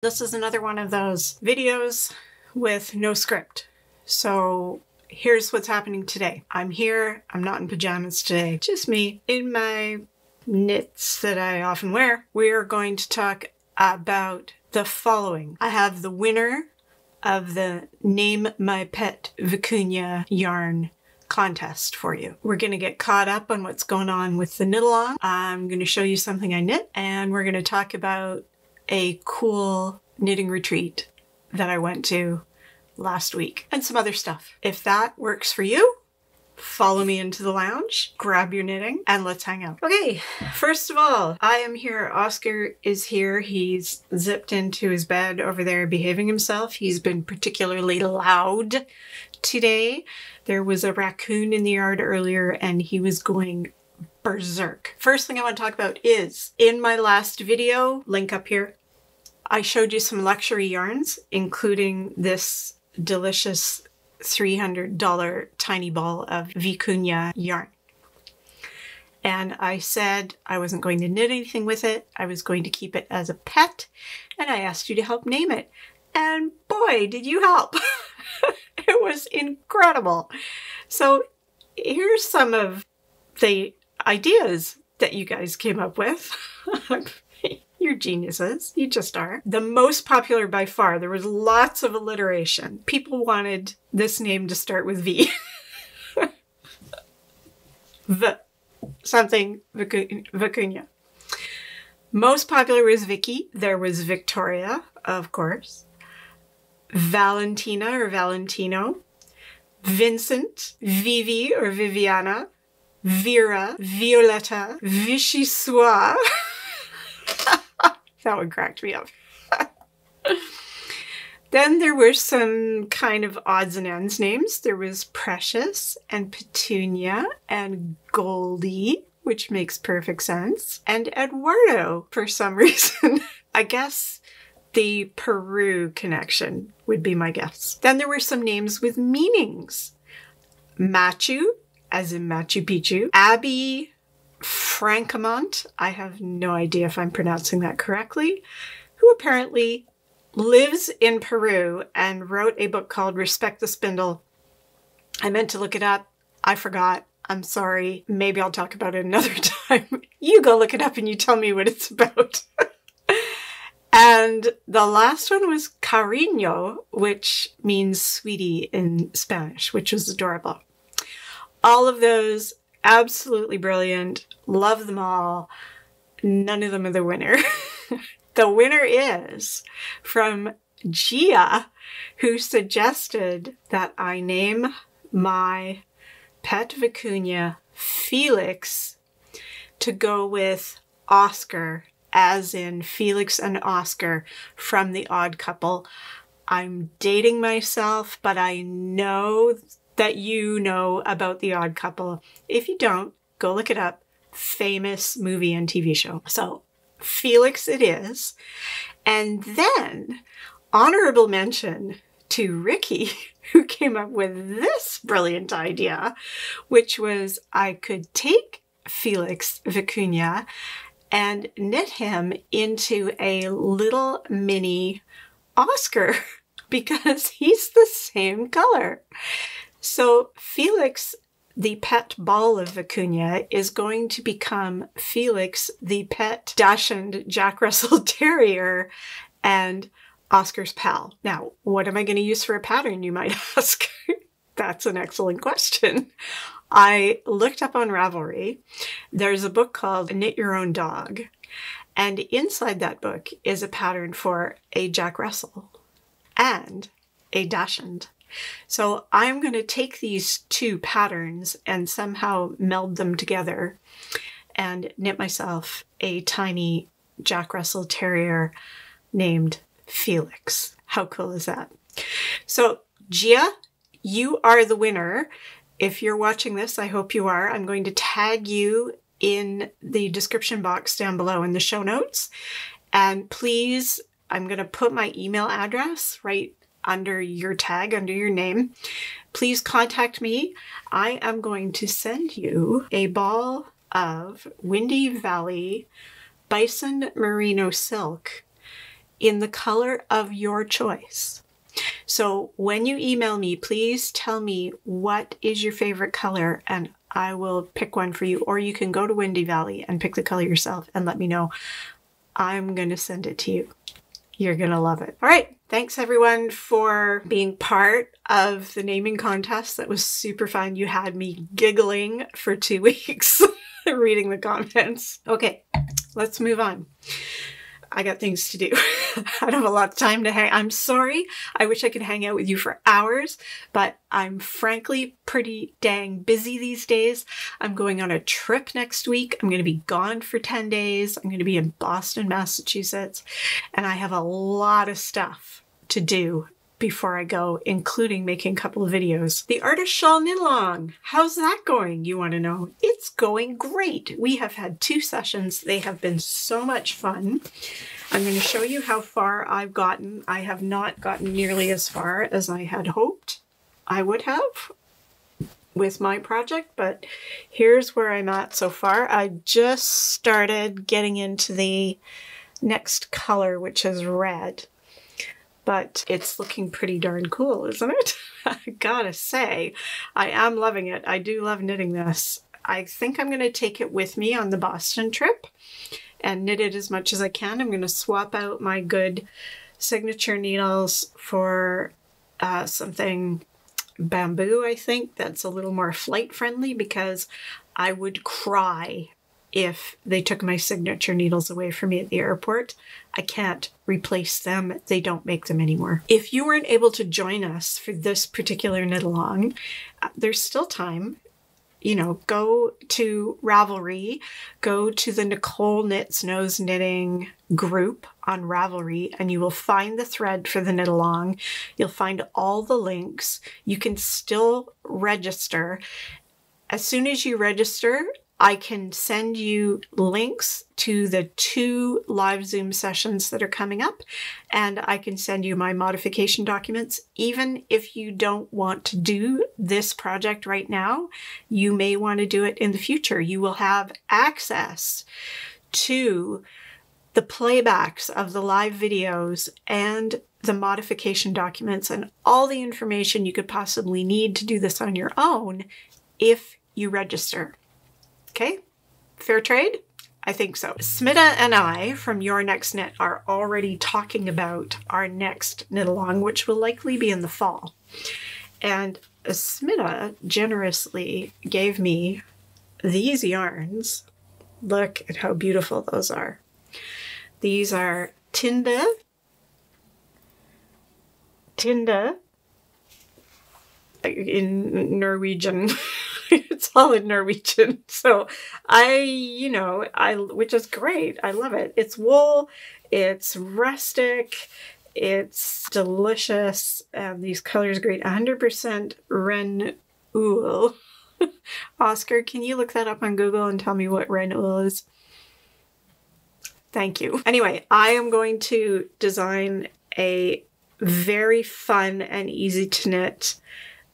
This is another one of those videos with no script. So here's what's happening today. I'm here, I'm not in pajamas today, just me in my knits that I often wear. We are going to talk about the following. I have the winner of the Name My Pet Vicuna yarn contest for you. We're going to get caught up on what's going on with the knit along. I'm going to show you something I knit, and we're going to talk about a cool knitting retreat that I went to last week and some other stuff. If that works for you, follow me into the lounge, grab your knitting, and let's hang out. Okay, first of all, I am here. Oscar is here. He's zipped into his bed over there behaving himself. He's been particularly loud today. There was a raccoon in the yard earlier and he was going berserk. First thing I want to talk about is, in my last video, link up here, I showed you some luxury yarns, including this delicious $300 tiny ball of Vicuna yarn. And I said I wasn't going to knit anything with it. I was going to keep it as a pet. And I asked you to help name it. And boy, did you help. It was incredible. So here's some of the ideas that you guys came up with. You're geniuses. You just are. The most popular by far, there was lots of alliteration. People wanted this name to start with V. Something Vicuna. Most popular was Vicky. There was Victoria, of course. Valentina or Valentino. Vincent. Vivi or Viviana. Vera. Violetta. Vichyssoise. That one cracked me up. Then there were some kind of odds and ends names. There was Precious and Petunia and Goldie, which makes perfect sense, and Eduardo for some reason. I guess the Peru connection would be my guess. Then there were some names with meanings. Machu, as in Machu Picchu. Abby Francamont, I have no idea if I'm pronouncing that correctly, who apparently lives in Peru and wrote a book called Respect the Spindle. I meant to look it up. I forgot. I'm sorry. Maybe I'll talk about it another time. You go look it up and you tell me what it's about. And the last one was cariño, which means sweetie in Spanish, which was adorable. All of those absolutely brilliant. Love them all. None of them are the winner. The winner is from Gia, who suggested that I name my pet Vicuna Felix to go with Oscar, as in Felix and Oscar from The Odd Couple. I'm dating myself, but I know that you know about The Odd Couple. If you don't, go look it up. Famous movie and TV show. So Felix it is. And then honorable mention to Ricky, who came up with this brilliant idea, which was I could take Felix Vicuna and knit him into a little mini Oscar because he's the same color. So Felix, the pet ball of Vicuna, is going to become Felix, the pet Dachshund Jack Russell Terrier, and Oscar's pal. Now, what am I going to use for a pattern, you might ask? That's an excellent question. I looked up on Ravelry. There's a book called Knit Your Own Dog, and inside that book is a pattern for a Jack Russell and a Dachshund. So I'm going to take these two patterns and somehow meld them together and knit myself a tiny Jack Russell Terrier named Felix. How cool is that? So Gia, you are the winner. If you're watching this, I hope you are. I'm going to tag you in the description box down below in the show notes. And please, I'm going to put my email address right under your tag, under your name. Please contact me. I am going to send you a ball of Windy Valley Bison Merino silk in the color of your choice. So when you email me, please tell me what is your favorite color and I will pick one for you. Or you can go to Windy Valley and pick the color yourself and let me know. I'm going to send it to you. You're going to love it. All right. Thanks everyone for being part of the naming contest. That was super fun. You had me giggling for 2 weeks reading the comments. Okay, let's move on. I got things to do. I don't have a lot of time to hang. I'm sorry. I wish I could hang out with you for hours, but I'm frankly pretty dang busy these days. I'm going on a trip next week. I'm going to be gone for 10 days. I'm going to be in Boston, Massachusetts, and I have a lot of stuff to do before I go, including making a couple of videos. The Artus Shawl Knit Along. How's that going, you want to know? It's going great. We have had 2 sessions. They have been so much fun. I'm going to show you how far I've gotten. I have not gotten nearly as far as I had hoped I would have with my project, but here's where I'm at so far. I just started getting into the next color, which is red. But it's looking pretty darn cool, isn't it? I gotta say, I am loving it. I do love knitting this. I think I'm going to take it with me on the Boston trip and knit it as much as I can. I'm going to swap out my good signature needles for something bamboo, I think, that's a little more flight friendly, because I would cry if they took my signature needles away from me at the airport. I can't replace them. They don't make them anymore. If you weren't able to join us for this particular knit along, there's still time. You know, go to Ravelry, go to the Knicoleknits Nose Knitting group on Ravelry, and you will find the thread for the knit along. You'll find all the links. You can still register. As soon as you register, I can send you links to the 2 live Zoom sessions that are coming up, and I can send you my modification documents. Even if you don't want to do this project right now, you may want to do it in the future. You will have access to the playbacks of the live videos and the modification documents and all the information you could possibly need to do this on your own if you register. Okay, fair trade? I think so. Smita and I from Your Next Knit are already talking about our next knit along, which will likely be in the fall. And Smita generously gave me these yarns. Look at how beautiful those are. These are Tinda in Norwegian. It's all in Norwegian. So which is great. I love it. It's wool, it's rustic, it's delicious, and these colors are great. 100% Ren Ull. Oscar, can you look that up on Google and tell me what Ren Ull is? Thank you. Anyway, I am going to design a very fun and easy to knit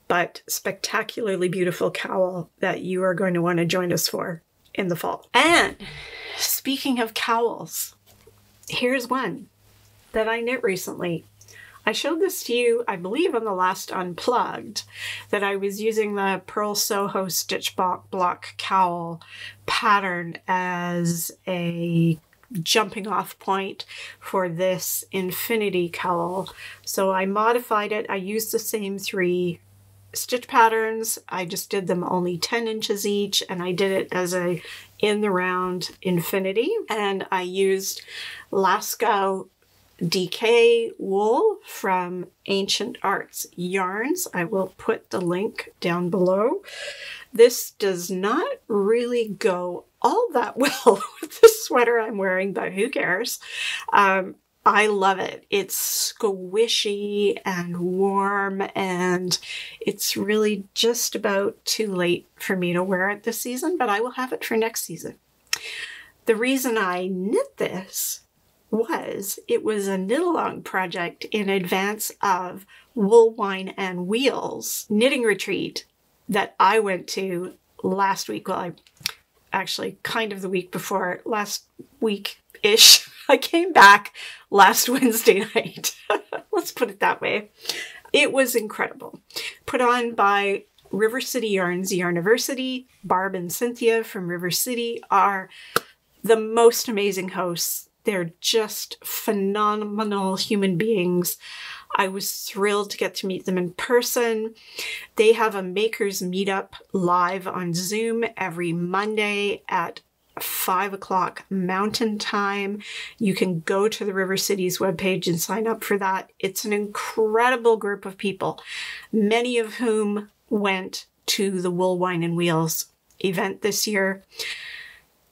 but spectacularly beautiful cowl that you are going to want to join us for in the fall. And speaking of cowls, here's one that I knit recently. I showed this to you, I believe, on the last Unplugged, that I was using the Purl Soho Stitch Block Cowl pattern as a jumping off point for this infinity cowl. So I modified it. I used the same 3 stitch patterns. I just did them only 10 inches each, and I did it as a in the round infinity. And I used Lascaux DK wool from Ancient Arts Yarns. I will put the link down below. This does not really go all that well with the sweater I'm wearing, but who cares? I love it. It's squishy and warm, and it's really just about too late for me to wear it this season, but I will have it for next season. The reason I knit this was it was a knit-along project in advance of Wool, Wine and Wheels knitting retreat that I went to last week. Well, actually kind of the week before, last week-ish. I came back last Wednesday night. Let's put it that way. It was incredible. Put on by River City Yarns, Yarniversity. Barb and Cynthia from River City are the most amazing hosts. They're just phenomenal human beings. I was thrilled to get to meet them in person. They have a makers meetup live on Zoom every Monday at 5 o'clock Mountain Time. You can go to the River City's webpage and sign up for that. It's an incredible group of people, many of whom went to the Wool, Wine and Wheels event this year.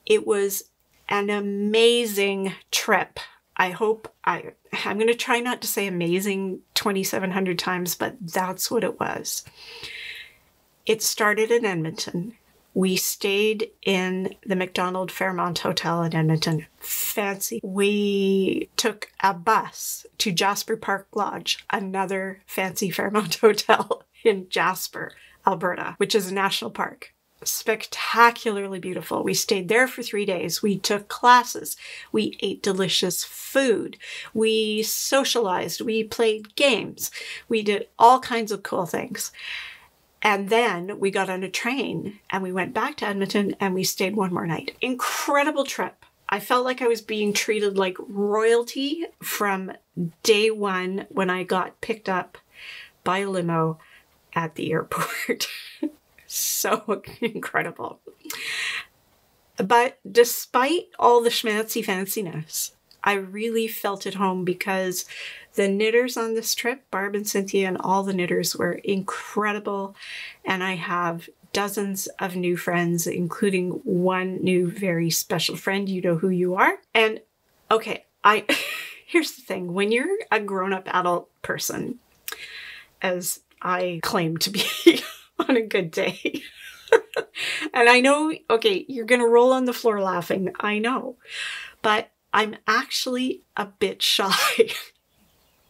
It was an amazing trip. I'm going to try not to say amazing 2,700 times, but that's what it was. It started in Edmonton. We stayed in the McDonald Fairmont Hotel in Edmonton. Fancy. We took a bus to Jasper Park Lodge, another fancy Fairmont hotel in Jasper, Alberta, which is a national park. Spectacularly beautiful. We stayed there for 3 days. We took classes. We ate delicious food. We socialized. We played games. We did all kinds of cool things. And then we got on a train and we went back to Edmonton and we stayed one more night. Incredible trip. I felt like I was being treated like royalty from day one when I got picked up by a limo at the airport. So incredible. But despite all the schmancy fanciness, I really felt at home because the knitters on this trip, Barb and Cynthia and all the knitters, were incredible. And I have dozens of new friends, including one new very special friend. You know who you are. And okay, here's the thing. When you're a grown-up adult person, as I claim to be on a good day, and I know, okay, you're going to roll on the floor laughing. I know, but I'm actually a bit shy.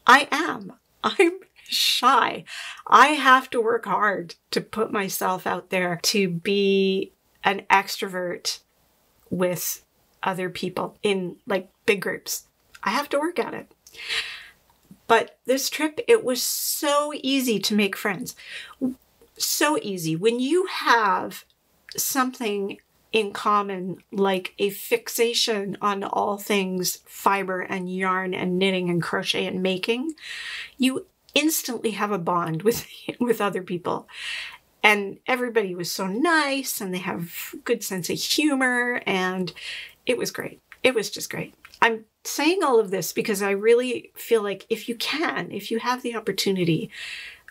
I am. I'm shy. I have to work hard to put myself out there to be an extrovert with other people in like big groups. I have to work at it. But this trip, it was so easy to make friends. So easy. When you have something in common, like a fixation on all things fiber and yarn and knitting and crochet and making, you instantly have a bond with other people. And everybody was so nice and they have good sense of humor and it was great. It was just great. I'm saying all of this because I really feel like if you have the opportunity,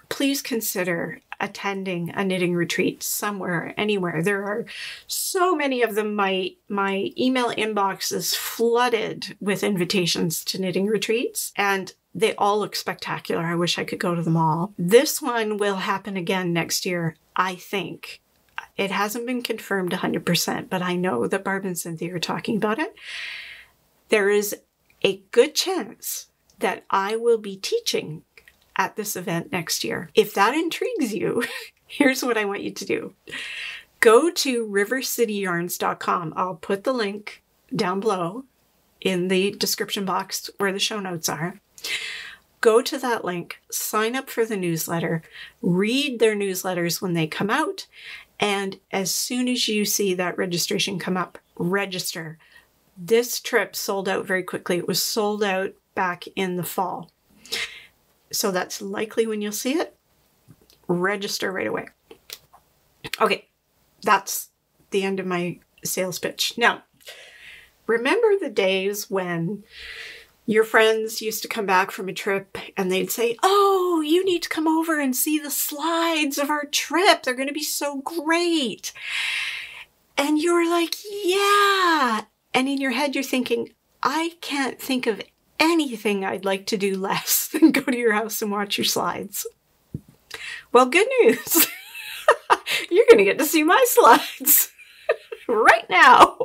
please consider attending a knitting retreat somewhere, anywhere. There are so many of them. My email inbox is flooded with invitations to knitting retreats, and they all look spectacular. I wish I could go to them all. This one will happen again next year, I think. It hasn't been confirmed 100%, but I know that Barb and Cynthia are talking about it. There is a good chance that I will be teaching at this event next year. If that intrigues you, here's what I want you to do. Go to rivercityyarns.com. I'll put the link down below in the description box where the show notes are. Go to that link, sign up for the newsletter, read their newsletters when they come out, and as soon as you see that registration come up, register. This trip sold out very quickly. It was sold out back in the fall. So that's likely when you'll see it. Register right away. Okay, that's the end of my sales pitch. Now, remember the days when your friends used to come back from a trip and they'd say, oh, you need to come over and see the slides of our trip. They're going to be so great. And you're like, yeah. And in your head, you're thinking, I can't think of anything I'd like to do less than go to your house and watch your slides. Well, good news. You're going to get to see my slides right now.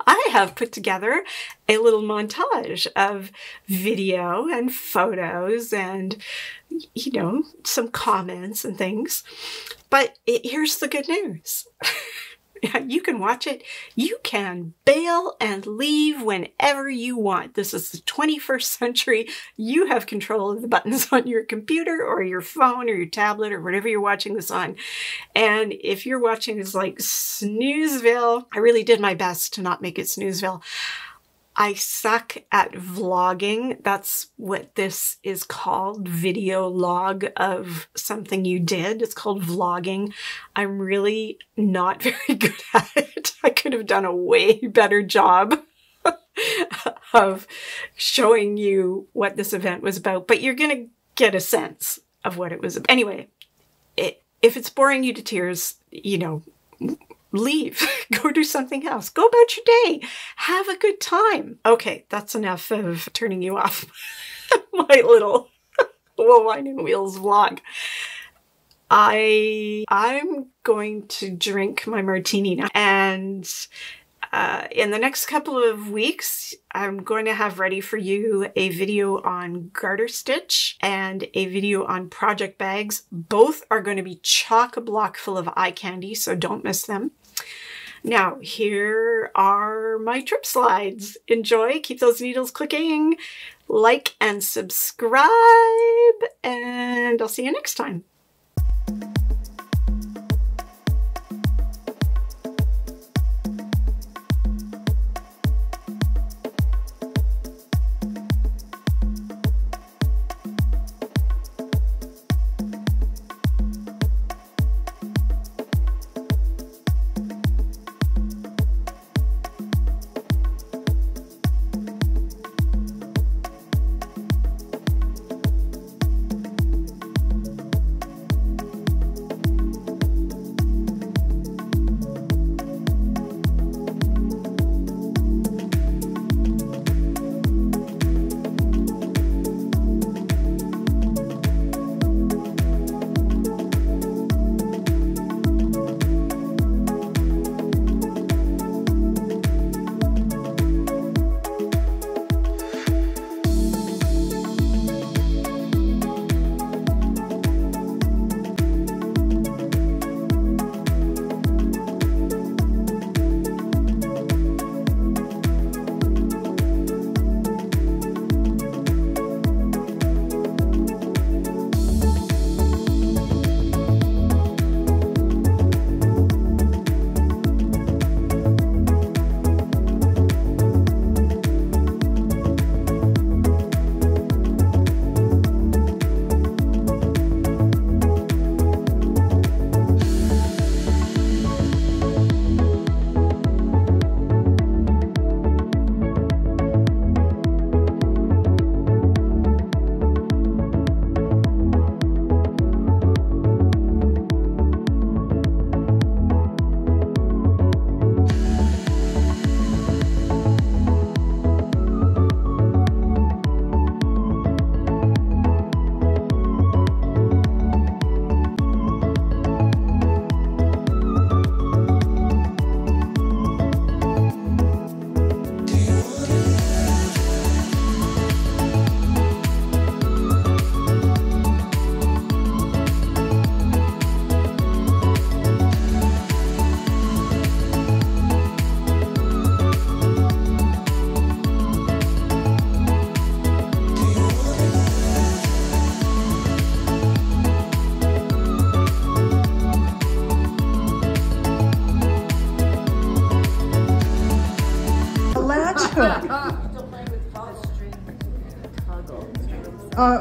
I have put together a little montage of video and photos and, you know, some comments and things. But here's the good news. You can watch it. You can bail and leave whenever you want. This is the 21st century. You have control of the buttons on your computer or your phone or your tablet or whatever you're watching this on. And if you're watching this like Snoozeville, I really did my best to not make it Snoozeville. I suck at vlogging. That's what this is called, video log of something you did. It's called vlogging. I'm really not very good at it. I could have done a way better job of showing you what this event was about, but you're going to get a sense of what it was about. Anyway, if it's boring you to tears, you know, leave. Go do something else. Go about your day. Have a good time. Okay, that's enough of turning you off my little wine and wheels vlog. I'm going to drink my martini now, and in the next couple of weeks, I'm going to have ready for you a video on garter stitch and a video on project bags. Both are going to be chock-a-block full of eye candy, so don't miss them. Now, here are my trip slides. Enjoy, keep those needles clicking, like and subscribe, and I'll see you next time.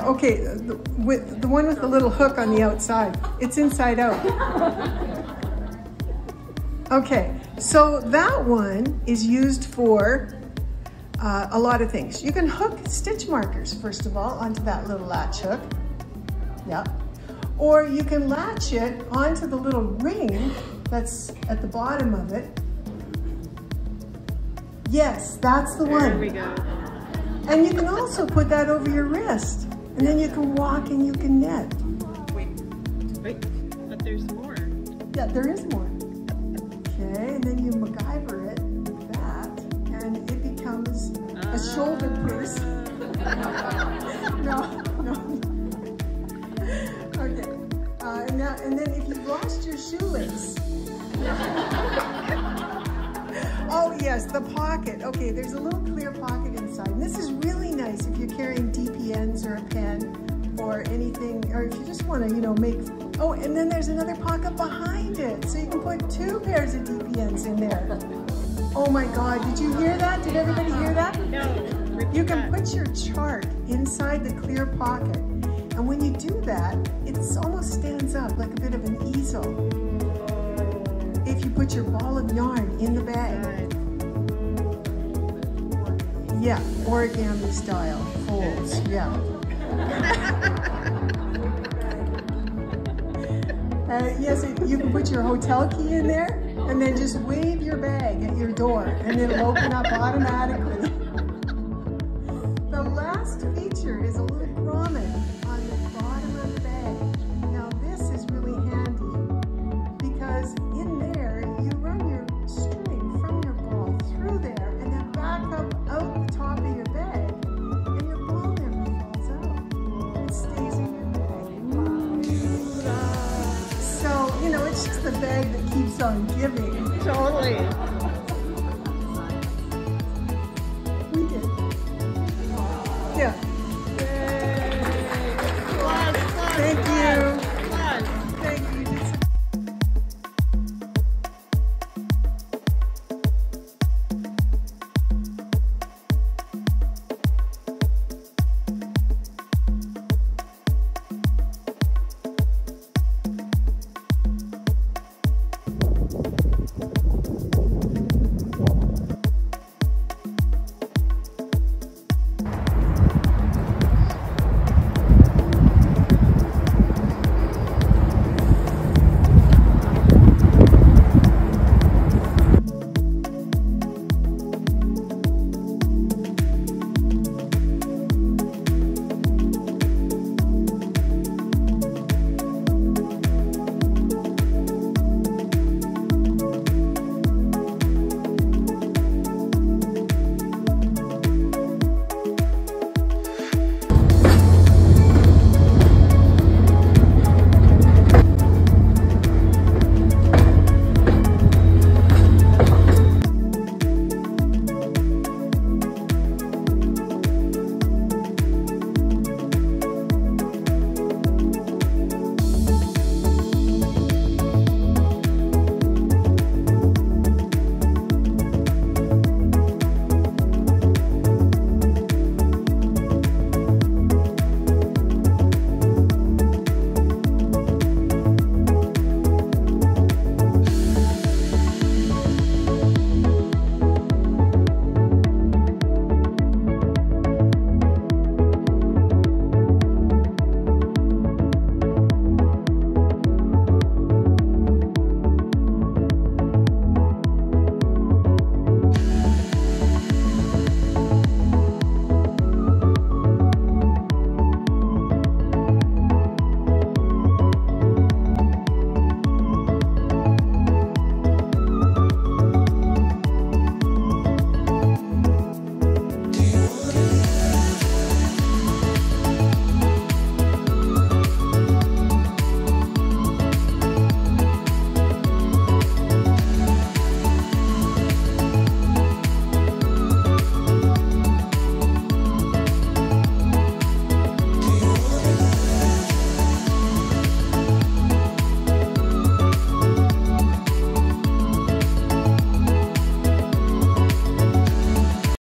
Okay, the one with the little hook on the outside. It's inside out. Okay, so that one is used for a lot of things. You can hook stitch markers, first of all, onto that little latch hook. Yeah. Or you can latch it onto the little ring that's at the bottom of it. Yes, that's the one. There we go. And you can also put that over your wrist. And then you can walk and you can knit. Wait, but there's more. Yeah, there is more. Okay, and then you MacGyver it like that, and it becomes a shoulder purse. No. Okay, and then if you've lost your shoelace, Oh yes, the pocket. Okay, there's a little clear pocket inside. And this is really nice if you're carrying DPNs or a pen or anything, or if you just want to, you know, make... Oh, and then there's another pocket behind it. So you can put 2 pairs of DPNs in there. Oh my God, did you hear that? Did everybody hear that? No. You can put your chart inside the clear pocket. And when you do that, it almost stands up like a bit of an easel. If you put your ball of yarn in the bag. Yeah, origami style, folds, yeah. Yes, you can put your hotel key in there and then just wave your bag at your door and it'll open up automatically. The last feature is a little grommet on the bottom of the bag. Now this is really handy because in there you run your string from your ball through there and then back up out the top of your bag and your ball never falls out. It stays in your bag. So, you know, it's just the bag that keeps on giving. Totally. We did. Yeah. Yay. Thank